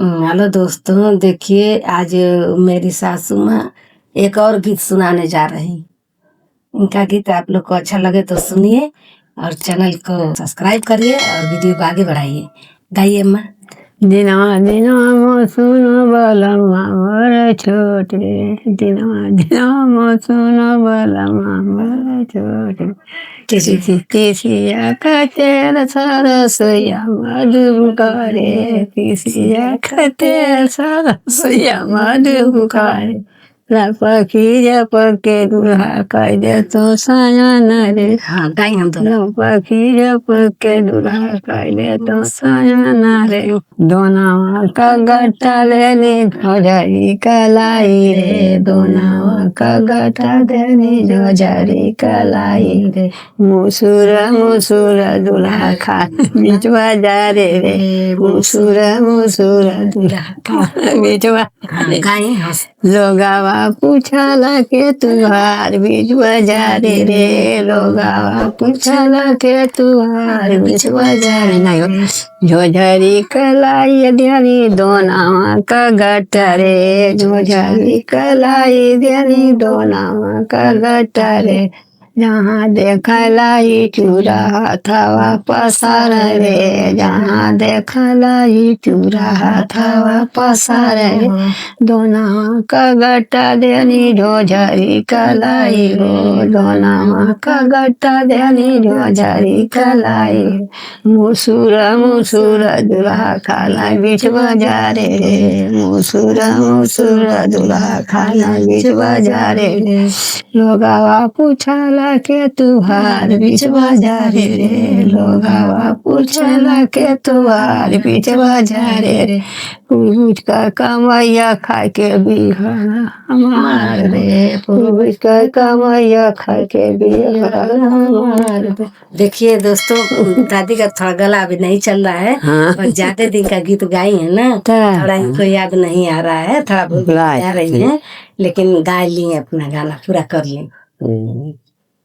Hello दोस्तों, देखिए आज मेरी सासू माँ एक और गीत सुनाने जा रही। इनका गीत आप लोग को अच्छा लगे तो सुनिए और चैनल को सब्सक्राइब करिए और वीडियो को आगे बढ़ाइए। गाइए माँ। दिनवा दिनवा मो सुनो बलमा मोर छोटे, दिनवा दिनवा मो सुनो बलमा मोर छोटे, तिसिया खतेर सरसया मधु करे, तिसिया खतेर सरसया मधु करे, पखी पके दुल्हा कह दे तो सयन रे। हाँ गाई हम दोनों। पखी पके दुल्हा कह दे तो सयन रे, दोनावा का गट्टा लेनी झोझरी कलाई रे, दोनावा का गट्टा देनी झोझरी कलाई रे, मुसुर मुसुर दुल्हा खा बिचवा जा रे, मुसुर मुसुर दुल्हा खा बिचवा गाई। लोगावा पूछला के तुहार बीच बाजारे रे, लोगावा पूछला के तुहार बीच बाजारे नहीं, झोझरी कलाई देनी दोनावा का गट्टा रे, झोझरी कलाई देनी दोनावा का गट्टा रे, जहाँ देखला ही चूरा हथवा पसार रे, जहाँ देखला ही चूरा हथवा पसार रे, दोनावा का गट्टा देनी झोझरी कलाई हो, दोनावा का गट्टा देनी झोझरी कलाई, मुसुर मुसुर दुल्हा खाला बीच बाजारे रे, मुसुर मुसुर दुल्हा खाला बीच बाजारे रे, लोगावा पूछला के तुहार बीच बाजारे रे, लोगावा पूछला के तुहार बीच बाजारे रे, पूछ कर कमैया खाए के बिहरा हमार रे, पूछ कर कमैया खाए के बिहरा हमार रे। देखिए दोस्तों, दादी का थोड़ा गला अभी नहीं चल रहा है। हाँ। और ज्यादा दिन का गीत गाई है ना, थोड़ा इनको याद नहीं आ रहा है, थोड़ा भूल जा रही है, लेकिन गा ली अपना गाना पूरा कर ली।